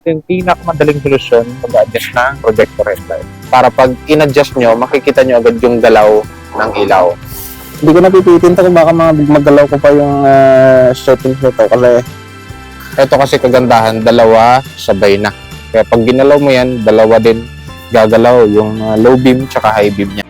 Yung pinakamadaling solusyon mag-adjust ng projector headlight. Para pag in-adjust nyo, makikita nyo agad yung galaw ng ilaw. Hindi ko napipitin to kung baka magalaw ko pa yung settings nito kasi Ito kasi kagandahan, dalawa sabay na. Kaya pag ginalaw mo yan, dalawa din gagalaw yung low beam tsaka high beam niya.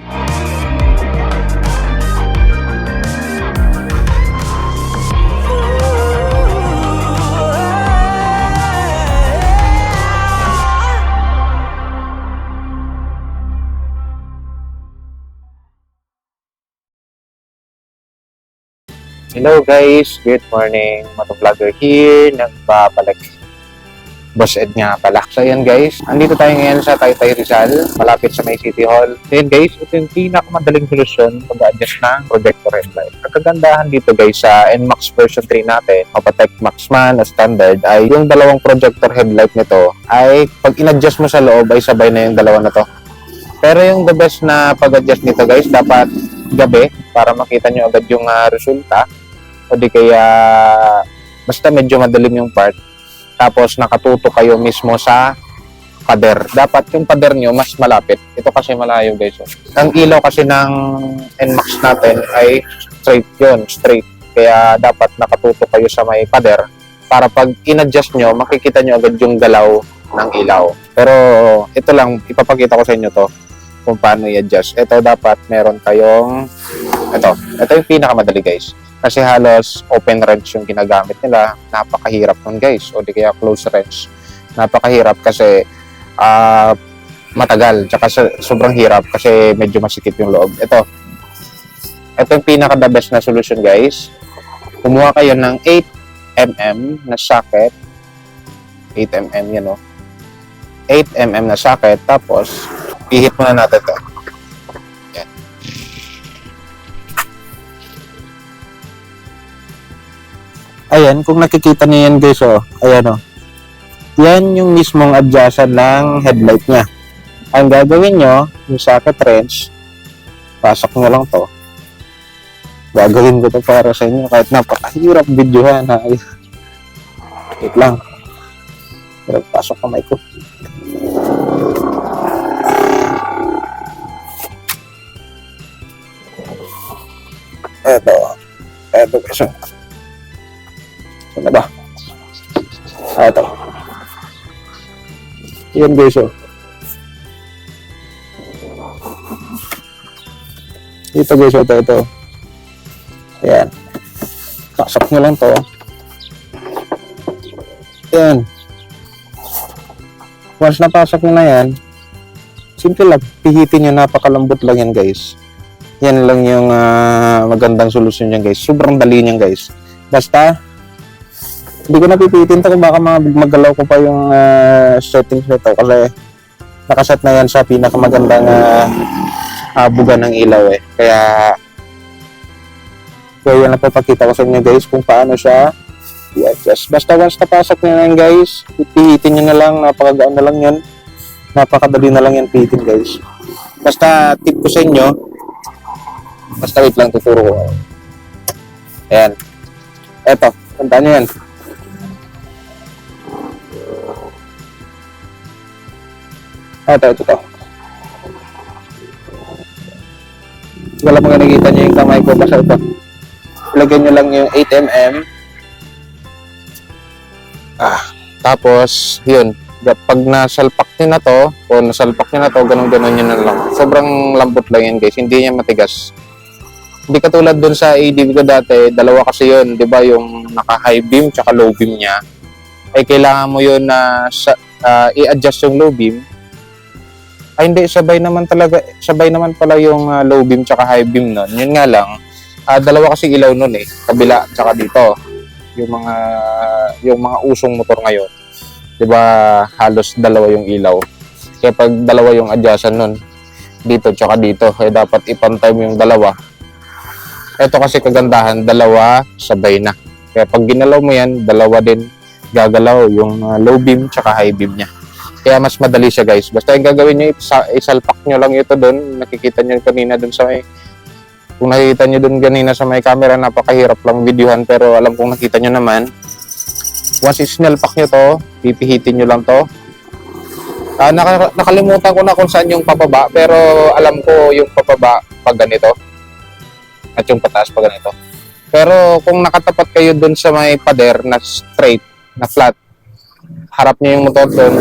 Hello guys, good morning. Motovlogger here, nagpapalik. Boss Ed nga pala. So ayan guys, andito tayo ngayon sa Taytay Rizal, malapit sa may City Hall. So ayan guys, ito yung pinakamadaling solusyon pag-adjust ng projector headlight. Ang kagandahan dito guys sa NMAX version 3 natin, Mapatec Max Man na standard, ay yung dalawang projector headlight nito ay pag in-adjust mo sa loob ay sabay na yung dalawa na to. Pero yung the best na pag-adjust nito guys, dapat gabi para makita nyo agad yung resulta. O di kaya basta medyo madilim yung part, tapos nakatutok kayo mismo sa pader. Dapat yung pader nyo mas malapit. Ito kasi malayo guys. Ang ilaw kasi ng NMAX natin ay straight yun, straight. Kaya dapat nakatutok kayo sa may pader para pag in-adjust nyo, makikita nyo agad yung galaw ng ilaw. Pero ito lang, ipapakita ko sa inyo to kung paano i-adjust. Ito dapat meron kayong ito yung pinakamadali guys. Kasi halos open wrench yung ginagamit nila. Napakahirap nun guys. O di kaya close wrench. Napakahirap kasi matagal. Tsaka sobrang hirap kasi medyo masikip yung loob. Ito yung pinaka-the best na solution guys. Kumuha kayo ng 8mm na socket. 8mm yan o. 8mm na socket. Tapos, ihit muna natin ito. ayan, kung nakikita niyo yan guys, ayan yan yung mismong adjustan ng headlight niya. Ang gagawin nyo, yung socket wrench, pasok nyo lang to. Gagawin ko to para sa inyo kahit napakahirap videohan ha. Wait lang. Pero pasok kamay ko. Eto guys. Ano ba? Ito. Yan guys, Ito guys, ito. Ayan. Pasok nyo lang to. Ayan. Once napasok nyo na yan, simple lang. Pihitin nyo, napakalambot lang yan guys. Yan lang yung magandang solusyon yan guys. Sobrang dali niyan guys. Basta, hindi ko napipitin to kung baka magalaw ko pa yung settings nito kasi nakaset na yan sa pinakamagandang buga ng ilaw eh. Kaya yan ang papakita ko sa inyo guys kung paano siya i-adjust. Basta once napasok nyo na yan guys, pihitin nyo na lang, napakagaan na lang yan. Napakadali na lang yan pihitin guys. Basta tip ko sa inyo, basta wait lang, tuturo ko. Ayan. Eto, tandaan nyo yan. Ito. Wala pang nakikita nyo yung kamay ko. Basta ito. Ilagay nyo lang yung 8mm. Tapos, yun. Pag nasalpak nyo na to, ganun-ganun nyo na lang. Sobrang lambot lang yan guys. Hindi niya matigas. Hindi katulad dun sa ADV ko dati, dalawa kasi yun. Di ba yung naka-high beam tsaka low beam niya. Ay kailangan mo yun na i-adjust yung low beam. Ay hindi, sabay naman pala yung low beam tsaka high beam nun. Yun nga lang, dalawa kasi ilaw nun eh, kabila tsaka dito. Yung mga usong motor ngayon, 'di ba, halos dalawa yung ilaw. Kaya pag dalawa yung adjustan nun, dito tsaka dito, eh dapat ipantay mo yung dalawa. Ito kasi kagandahan, dalawa sabay na. Kaya pag ginalaw mo yan, dalawa din gagalaw yung low beam tsaka high beam niya. Kaya mas madali siya guys. Basta yung gagawin nyo, isalpak nyo lang ito doon. Nakikita nyo kanina doon sa may... Kung nakikita nyo doon kanina sa may camera, napakahirap lang videohan. Pero alam kong nakita nyo naman. Once sinalpak nyo to, pipihitin nyo lang to. Nakalimutan ko na kung saan yung pababa, pero alam ko yung pababa pag ganito at yung pataas pag ganito. Pero kung nakatapat kayo dun sa may pader na straight, na flat, harap nyo yung motor doon,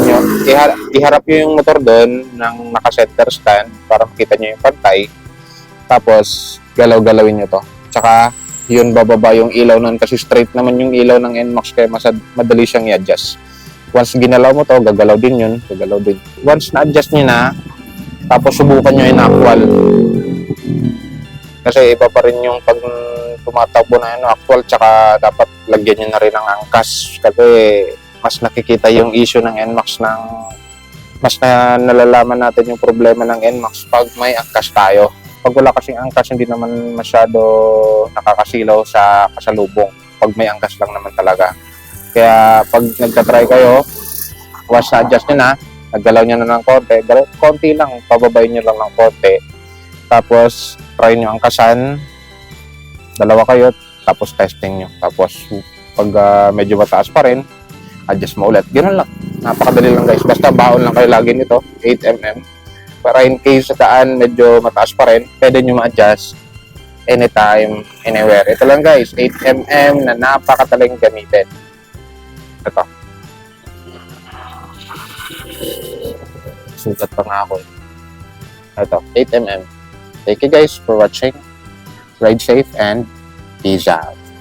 iharap nyo yung motor doon ng naka-center stand para makita nyo yung pantay. Tapos, galaw-galawin nyo to. Tsaka, yun bababa yung ilaw nun kasi straight naman yung ilaw ng NMAX kaya madali siyang i-adjust. Once ginalaw mo to, gagalaw din yun. Gagalaw din. Once na-adjust nyo na, tapos subukan nyo in actual. Kasi iba pa rin yung pag tumatakbo na yun, actual, tsaka dapat lagyan nyo na rin ng angkas. Kasi mas nakikita yung issue ng NMAX mas nalalaman natin yung problema ng NMAX pag may angkas tayo. Pag wala kasing angkas, hindi naman masyado nakakasilaw sa kasalubong. Pag may angkas lang naman talaga. Kaya pag nagka-try kayo, once na-adjust nyo na, naggalaw nyo na ng konti lang, pababayin nyo lang ng konti. Tapos, try nyo angkasan, dalawa kayo, tapos testing nyo. Tapos, pag medyo mataas pa rin, adjust mo ulit. Ganun lang. Napakadali lang guys. Basta baon lang kayo lagi nito, 8mm. Para in case sa daan medyo mataas pa rin, pwede nyo ma-adjust anytime, anywhere. Ito lang guys, 8mm na napakadaling gamitin. Ito. Sugat pa nga ako. Ito, 8mm. Thank you guys for watching. Ride safe and peace out.